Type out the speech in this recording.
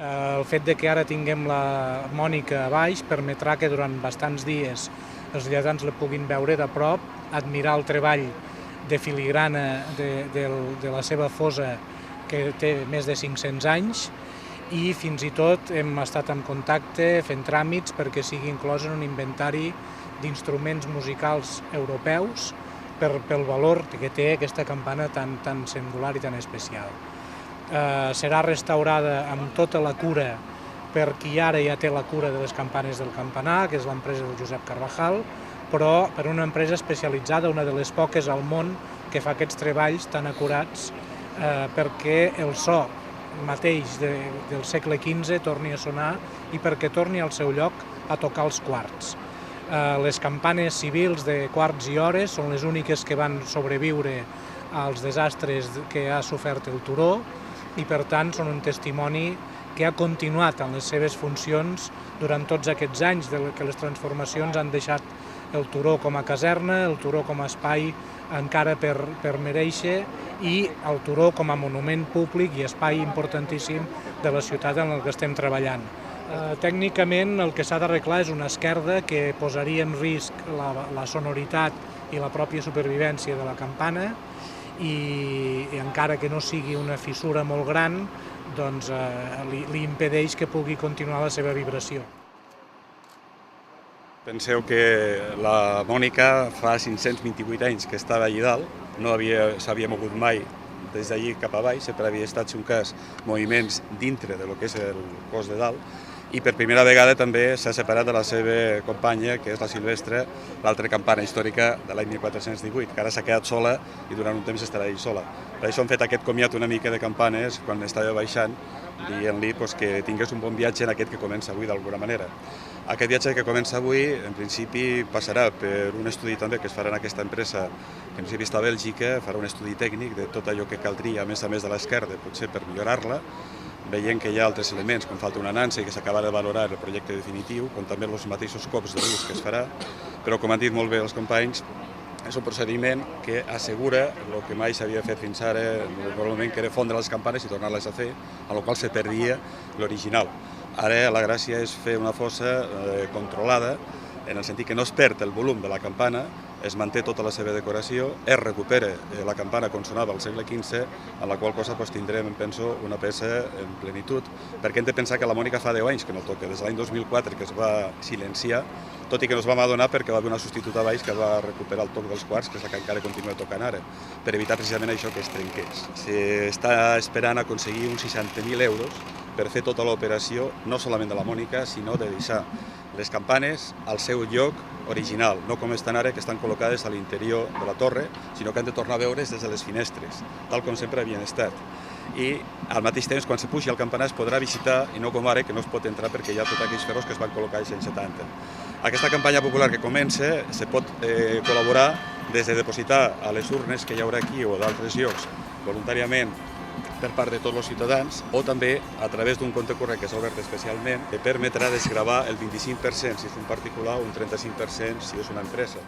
El fet de que ara tinguem la Mònica a baix permetrà que durant bastants dies els lletans la puguin veure de prop, admirar el treball de filigrana de la seva fosa, que té més de 500 anys, i fins i tot hem estat en contacte fent tràmits perquè sigui inclòs en un inventari d'instruments musicals europeus pel valor que té aquesta campana tan singular i tan especial. Serà restaurada amb tota la cura per qui ara ja té la cura de les campanes del campanar, que és l'empresa del Josep Carvajal, però per una empresa especialitzada, una de les poques al món que fa aquests treballs tan acurats perquè el so mateix del segle XV torni a sonar i perquè torni al seu lloc a tocar els quarts. Les campanes civils de quarts i hores són les úniques que van sobreviure als desastres que ha sofert el turó i per tant són un testimoni que ha continuat en les seves funcions durant tots aquests anys que les transformacions han deixat el turó com a caserna, el turó com a espai encara per merèixer i el turó com a monument públic i espai importantíssim de la ciutat en el que estem treballant. Tècnicament el que s'ha d'arreglar és una esquerda que posaria en risc la sonoritat i la pròpia supervivència de la campana i encara que no sigui una fissura molt gran, doncs li impedeix que pugui continuar la seva vibració. Penseu que la Mònica fa 528 anys que estava allà dalt, no s'havia mogut mai des d'allí cap a baix, sempre havia estat, si un cas, moviments dintre de lo que és el cos de dalt, i per primera vegada també s'ha separat de la seva companya, que és la Silvestre, l'altra campana històrica de l'any 1418, que ara s'ha quedat sola i durant un temps estarà allà sola. Per això hem fet aquest comiat una mica de campanes quan estava baixant, dient-li que tingués un bon viatge en aquest que comença avui d'alguna manera. Aquest viatge que comença avui, en principi, passarà per un estudi també que es farà en aquesta empresa, que en principi està a Bèlgica, farà un estudi tècnic de tot allò que caldria, a més de l'esquerda, potser per millorar-la, veient que hi ha altres elements, com falta una nansa i que s'acaba de valorar el projecte definitiu, com també els mateixos cops de l'ús que es farà, però com han dit molt bé els companys, és un procediment que assegura el que mai s'havia fet fins ara, normalment que era fondre les campanes i tornar-les a fer, amb la qual se perdia l'original. Ara la gràcia és fer una fossa controlada, en el sentit que no es perd el volum de la campana, es manté tota la seva decoració, es recupera la campana com sonava al segle XV, en la qual cosa tindrem, penso, una peça en plenitud, perquè hem de pensar que la Mònica fa 10 anys que no toca, des de l'any 2004 que es va silenciar, tot i que no es vam adonar perquè va haver una substituta baix que va recuperar el toc dels quarts, que és la que encara continua tocant ara, per evitar precisament això que es trenqués. S'està esperant aconseguir uns 60.000 euros per fer tota l'operació, no solament de la Mònica, sinó de deixar les campanes al seu lloc original, no com estan ara, que estan col·locades a l'interior de la torre, sinó que han de tornar a veure's des de les finestres, tal com sempre havien estat. I al mateix temps, quan se pugi al campanar, es podrà visitar, i no com ara, que no es pot entrar perquè hi ha tots aquells ferros que es van col·locar als anys 70. Aquesta campanya popular que comença se pot col·laborar des de depositar a les urnes que hi haurà aquí o d'altres llocs voluntàriament per part de tots els ciutadans, o també a través d'un compte corrent que s'ha obert especialment que permetrà desgravar el 25% si és un particular o un 35% si és una empresa.